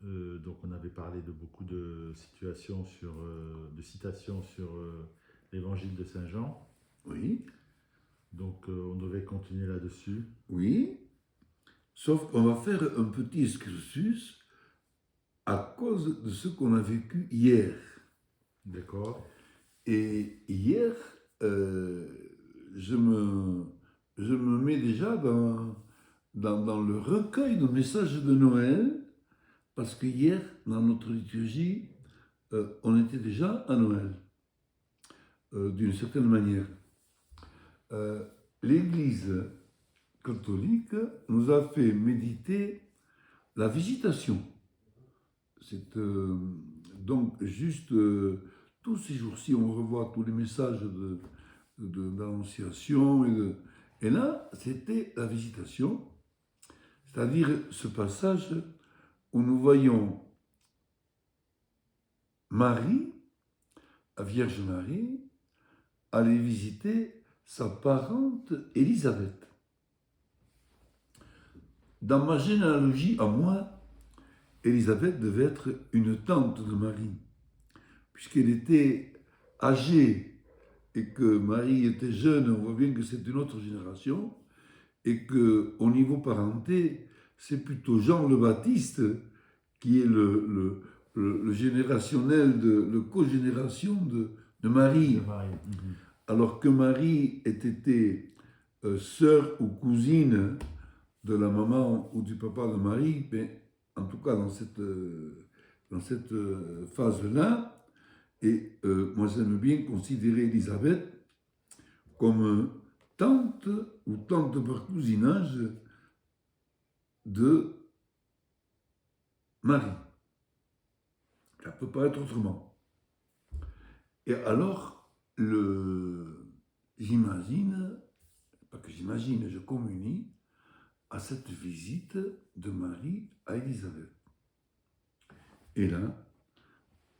Donc on avait parlé de beaucoup de situations de citations sur l'évangile de Saint Jean. Oui, Donc on devait continuer là-dessus. oui. Sauf qu'on va faire un petit excursus à cause de ce qu'on a vécu hier. D'accord. Et hier, euh, je, me, je me mets déjà dans le recueil de messages de Noël, parce que hier, dans notre liturgie, on était déjà à Noël, d'une certaine manière. Euh, L'Église catholique nous a fait méditer la visitation. C'est donc juste tous ces jours-ci, on revoit tous les messages d'annonciation. Et là, c'était la visitation, c'est-à-dire ce passage où nous voyons Marie, la Vierge Marie, aller visiter sa parente Élisabeth. Dans ma généalogie, à moi, Élisabeth devait être une tante de Marie, puisqu'elle était âgée et que Marie était jeune. On voit bien que c'est une autre génération, et qu'au niveau parenté, c'est plutôt Jean le Baptiste qui est le générationnel, le cogénération de De Marie, Marie. Mhm. alors que Marie était sœur ou cousine de la maman ou du papa de Marie, mais en tout cas dans cette phase-là. Et moi, j'aime bien considérer Elisabeth comme tante ou tante par cousinage de Marie. Ça ne peut pas être autrement. Et alors, j'imagine, pas que j'imagine, je communie à cette visite de Marie à Élisabeth. Et là,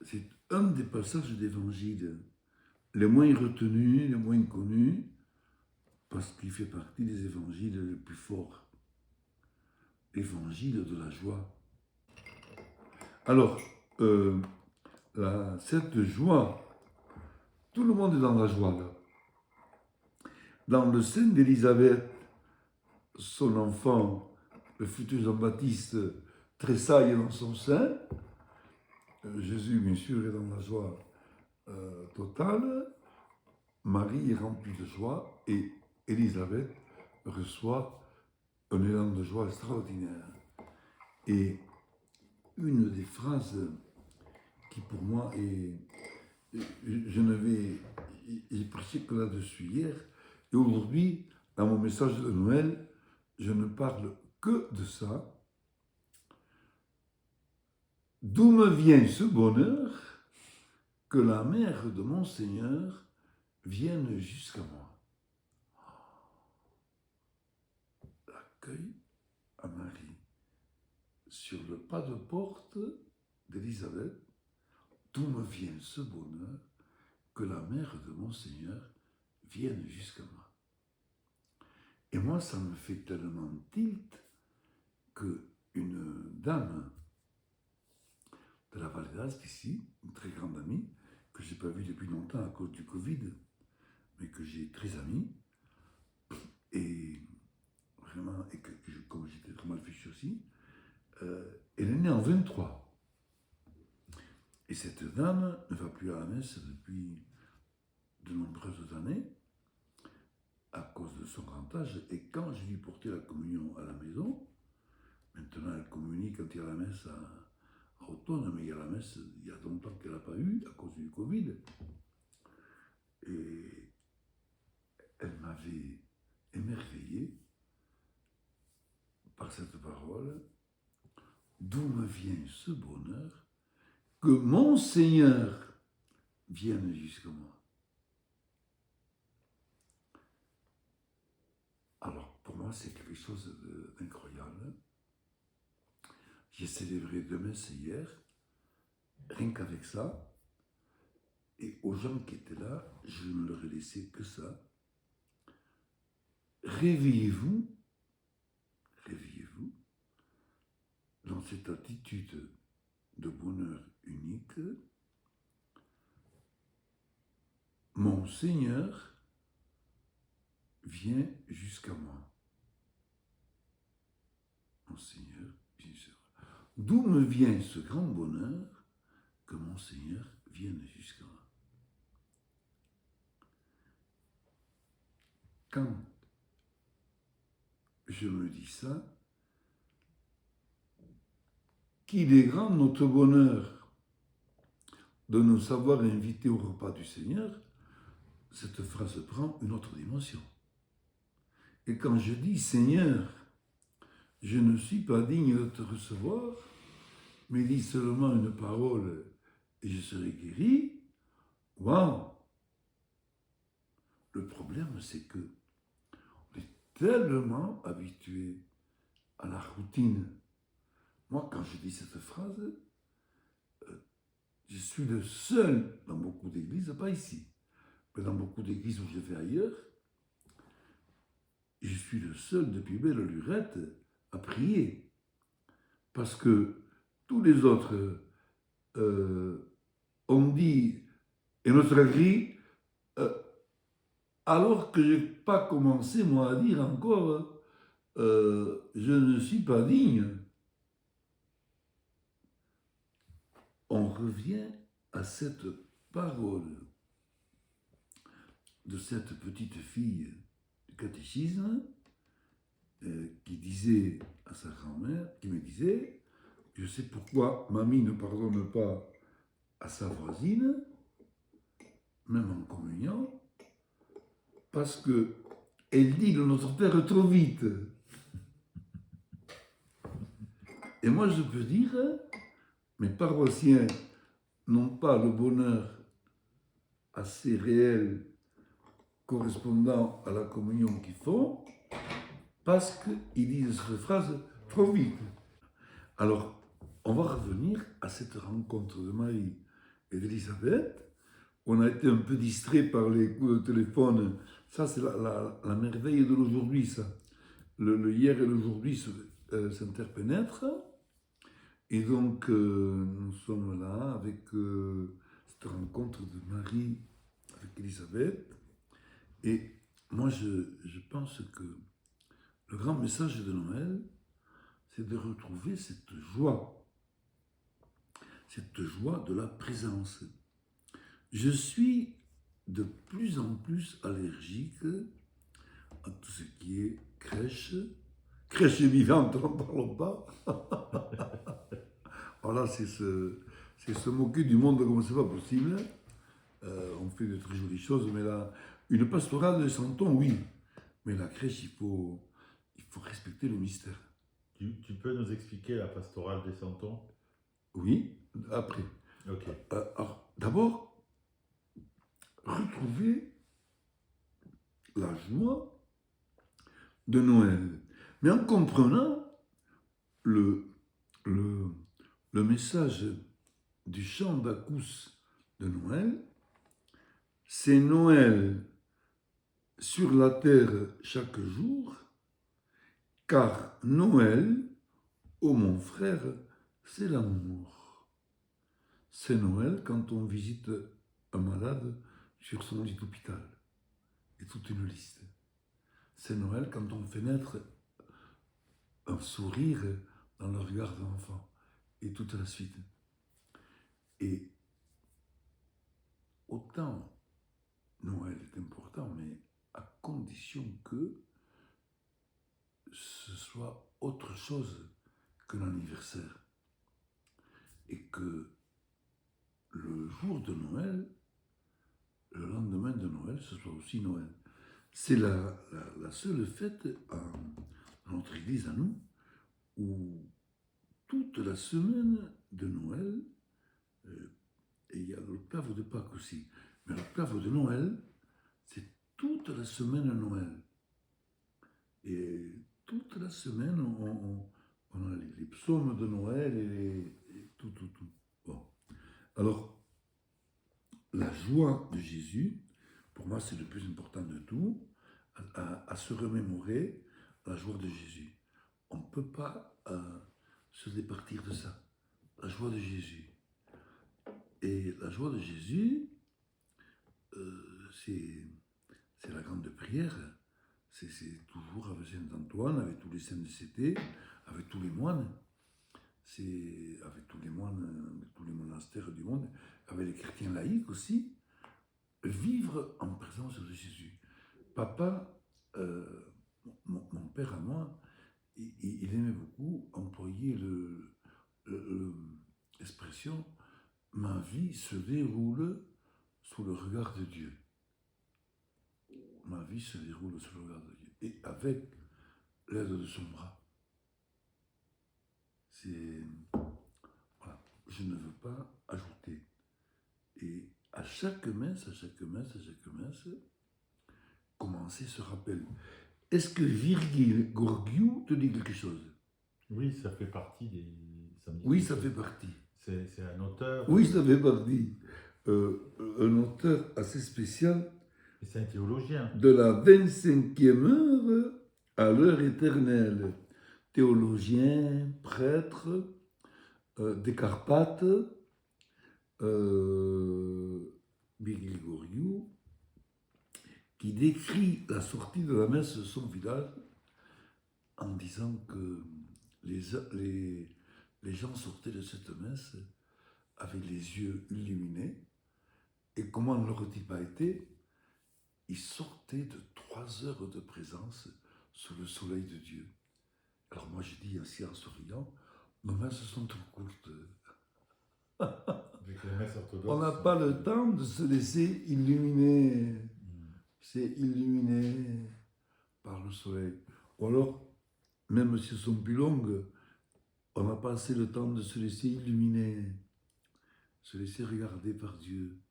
c'est un des passages d'évangile les moins retenus, les moins connus, parce qu'il fait partie des évangiles les plus forts. L'évangile de la joie. Alors, cette joie, tout le monde est dans la joie là. Dans le sein d'Élisabeth, son enfant, le futur Jean-Baptiste, tressaille dans son sein. Jésus, bien sûr, est dans la joie totale. Marie est remplie de joie et Élisabeth reçoit un élan de joie extraordinaire. Et une des phrases qui pour moi est... J'ai prêché que là-dessus hier, et aujourd'hui, dans mon message de Noël, je ne parle que de ça. D'où me vient ce bonheur que la mère de mon Seigneur vienne jusqu'à moi. L'accueil à Marie sur le pas de porte d'Élisabeth. D'où me vient ce bonheur que la mère de mon Seigneur vienne jusqu'à moi. Et moi, ça me fait tellement tilt qu'une dame de la Vallée d'Aspe ici, une très grande amie, que je n'ai pas vue depuis longtemps à cause du Covid, mais que j'ai très amie, et vraiment, et que comme j'étais très mal fichu aussi, elle est née en 23. Et cette dame ne va plus à la messe depuis de nombreuses années, à cause de son grand âge, et quand je lui portais la communion à la maison, maintenant elle communie quand il y a la messe à automne, mais il y a la messe, il y a longtemps qu'elle n'a pas eu, à cause du Covid, et elle m'avait émerveillé par cette parole, d'où me vient ce bonheur que mon Seigneur vienne jusqu'à moi. Alors, pour moi, c'est quelque chose d'incroyable. J'ai célébré 2 messes hier, rien qu'avec ça. Et aux gens qui étaient là, je ne leur ai laissé que ça. Réveillez-vous dans cette attitude de bonheur unique, mon Seigneur vient jusqu'à moi. Mon Seigneur vient jusqu'à moi. D'où me vient ce grand bonheur que mon Seigneur vienne jusqu'à moi. Quand je me dis ça, qu'il est grand notre bonheur de nous savoir invités au repas du Seigneur, cette phrase prend une autre dimension. Et quand je dis Seigneur, je ne suis pas digne de te recevoir, mais dis seulement une parole et je serai guéri, waouh! Le problème, c'est que on est tellement habitué à la routine. Moi, quand je dis cette phrase, je suis le seul dans beaucoup d'églises, pas ici, mais dans beaucoup d'églises où je vais ailleurs, je suis le seul depuis belle lurette à prier. Parce que tous les autres ont dit et notre gris, alors que je n'ai pas commencé, moi, à dire encore je ne suis pas digne. On revient à cette parole de cette petite fille du catéchisme qui disait à sa grand-mère, qui me disait, je sais pourquoi mamie ne pardonne pas à sa voisine, même en communion, parce que elle dit le Notre Père trop vite. Et moi je peux dire, mes paroissiens n'ont pas le bonheur assez réel correspondant à la communion qu'ils font, parce qu'ils disent cette phrase trop vite. Alors, on va revenir à cette rencontre de Marie et d'Élisabeth. On a été un peu distrait par les coups de téléphone. Ça, c'est la merveille de l'aujourd'hui, ça. Le hier et l'aujourd'hui s'interpénètrent. Et donc, nous sommes là avec cette rencontre de Marie avec Élisabeth. Et moi, je pense que le grand message de Noël, c'est de retrouver cette joie de la présence. Je suis de plus en plus allergique à tout ce qui est crèche vivante, n'en parlons pas. Voilà, c'est se moquer du monde comme c'est pas possible. On fait de très jolies choses, mais là, une pastorale de Santon, oui. Mais la crèche, il faut respecter le mystère. Tu peux nous expliquer la pastorale des Santons? Oui, après. Ok. Alors, d'abord, retrouver la joie de Noël. Mais en comprenant le message du chant d'Akous de Noël, c'est Noël sur la terre chaque jour, car Noël, ô mon frère, c'est l'amour. C'est Noël quand on visite un malade sur son lit d'hôpital. Et toute une liste. C'est Noël quand on fait naître un sourire dans le regard de l'enfant. Et toute la suite. Et autant Noël est important, mais à condition que ce soit autre chose que l'anniversaire. Et que le jour de Noël, le lendemain de Noël, ce soit aussi Noël. C'est la seule fête dans notre église à nous où toute la semaine de Noël, et il y a l'octave de Pâques aussi, mais l'octave de Noël, c'est toute la semaine de Noël. Et toute la semaine, on a les psaumes de Noël et tout. Bon. Alors, la joie de Jésus, pour moi, c'est le plus important de tout, à se remémorer la joie de Jésus. On ne peut pas se départir de ça. la joie de Jésus. Et la joie de Jésus, c'est la grande prière. C'est toujours avec Saint Antoine, avec tous les saints de CT, avec tous les moines. C'est avec tous les moines, avec tous les monastères du monde, avec les chrétiens laïcs aussi. Vivre en présence de Jésus. Papa, mon père à moi, il aimait beaucoup employer l'expression « ma vie se déroule sous le regard de Dieu ». Ma vie se déroule sous le regard de Dieu. Et avec l'aide de son bras. Voilà, je ne veux pas ajouter. Et à chaque messe, commencer ce rappel. Est-ce que Virgile Gorgiou te dit quelque chose? Oui, ça fait partie des... Oui, ça fait partie. C'est un auteur. Oui, ça fait partie. Un auteur assez spécial. Et c'est un théologien. De la 25e heure à l'heure éternelle. Théologien, prêtre, des Carpates, Virgile Gorgiou, qui décrit la sortie de la messe de son village en disant que les gens sortaient de cette messe avec les yeux illuminés. Et comment n'aurait-il pas été? Ils sortaient de 3 heures de présence sous le soleil de Dieu. Alors moi je dis ainsi en souriant, nos messes sont trop courtes. Avec les messes orthodoxes. On n'a pas le temps de se laisser illuminer. C'est illuminé par le soleil. Ou alors, même si elles sont plus longues, on n'a pas assez le temps de se laisser illuminer, se laisser regarder par Dieu.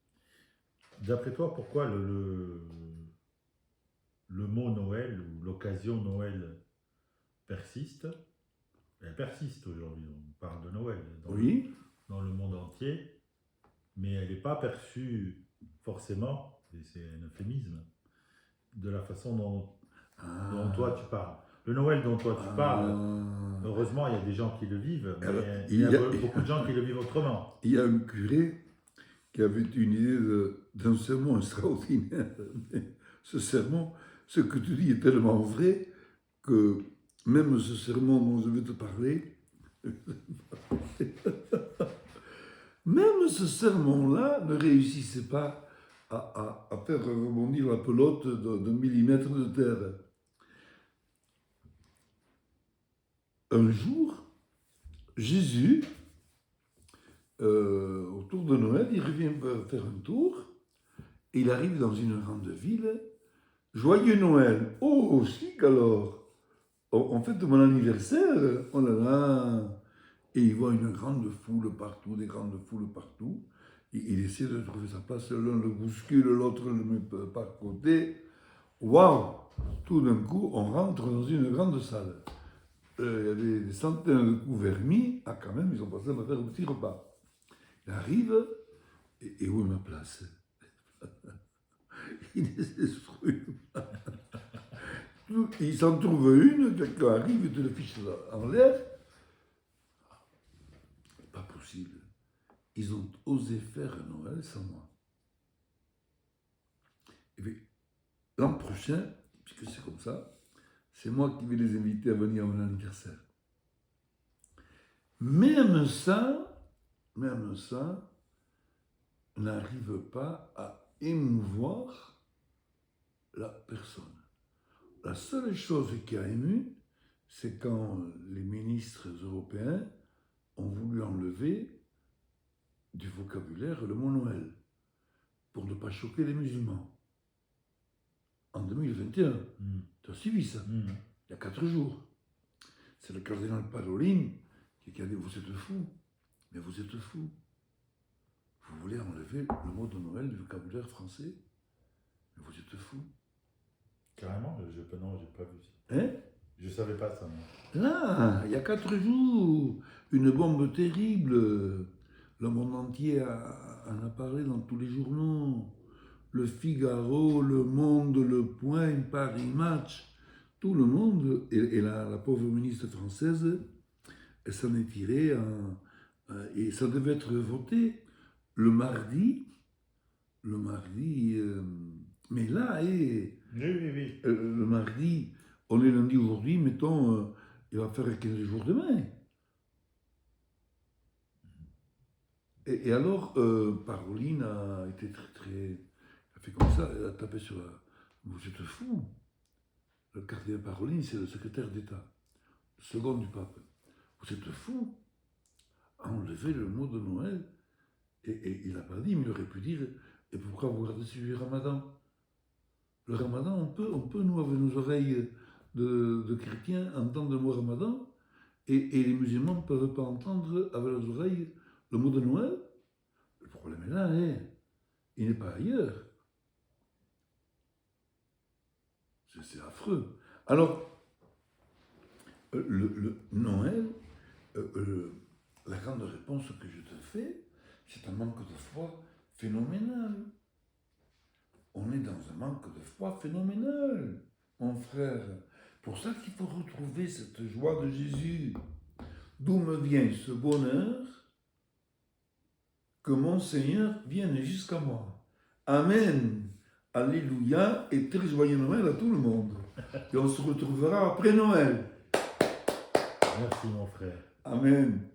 D'après toi, pourquoi le mot Noël ou l'occasion Noël persiste? Elle persiste aujourd'hui, on parle de Noël dans le monde entier, mais elle n'est pas perçue forcément, et c'est un euphémisme, de la façon dont toi tu parles. Le Noël dont toi tu parles, heureusement il y a des gens qui le vivent, mais alors, il y a beaucoup de gens qui le vivent autrement. Il y a un curé qui avait une idée d'un sermon extraordinaire. Ce sermon, ce que tu dis est tellement vrai que même ce sermon dont je vais te parler, même ce sermon-là ne réussissait pas à faire rebondir la pelote d'un millimètre de terre. Un jour, Jésus, autour de Noël, il revient faire un tour, et il arrive dans une grande ville. Joyeux Noël! Oh, chic alors! On fête mon anniversaire! Oh là là! Et il voit une grande foule partout, des grandes foules partout. Il essaie de trouver sa place, l'un le bouscule, l'autre le met par côté. Waouh! Tout d'un coup, on rentre dans une grande salle. Il y a des centaines de couverts mis. Ah, quand même, ils ont passé à me faire un petit repas. Il arrive, et où est ma place? Il désespère. Il s'en trouve une, quelqu'un arrive, il te le fiche en l'air. Pas possible. Ils ont osé faire un Noël sans moi. Et puis, l'an prochain, puisque c'est comme ça, c'est moi qui vais les inviter à venir à mon anniversaire. Même ça n'arrive pas à émouvoir la personne. La seule chose qui a ému, c'est quand les ministres européens ont voulu enlever du vocabulaire le mot Noël pour ne pas choquer les musulmans. En 2021, tu as suivi ça, il y a 4 jours. C'est le cardinal Parolin qui a dit « Vous êtes fous, mais vous êtes fous. Vous voulez enlever le mot de Noël du vocabulaire français, mais vous êtes fous. » Carrément, non, j'ai pas vu ça. Hein? Je savais pas ça, moi. Là, il y a 4 jours, une bombe terrible. Le monde entier en a parlé dans tous les journaux. Le Figaro, Le Monde, Le Point, Paris Match, tout le monde. Et la pauvre ministre française, elle s'en est tirée Et ça devait être voté le mardi, mais là, le mardi, on est lundi aujourd'hui, mettons, il va faire 15 jours demain. Et alors, Paroline a été très... Elle a fait comme ça, elle a tapé sur la... Vous êtes fou. Le cardinal Paroline, c'est le secrétaire d'État, le second du pape. Vous êtes fou. A enlevé le mot de Noël. Et il n'a pas dit, mais il aurait pu dire, et pourquoi vous regardez sur le Ramadan? Le Ramadan, on peut, nous, avec nos oreilles de chrétiens, entendre le mot Ramadan, et les musulmans ne peuvent pas entendre avec leurs oreilles le mot de Noël. Le problème est là, hein. Il n'est pas ailleurs. C'est affreux. Alors, le Noël, la grande réponse que je te fais, c'est un manque de foi phénoménal. On est dans un manque de foi phénoménal, mon frère. Pour ça qu'il faut retrouver cette joie de Jésus. D'où me vient ce bonheur que mon Seigneur vienne jusqu'à moi. Amen. Alléluia et très joyeux Noël à tout le monde. Et on se retrouvera après Noël. Merci mon frère. Amen.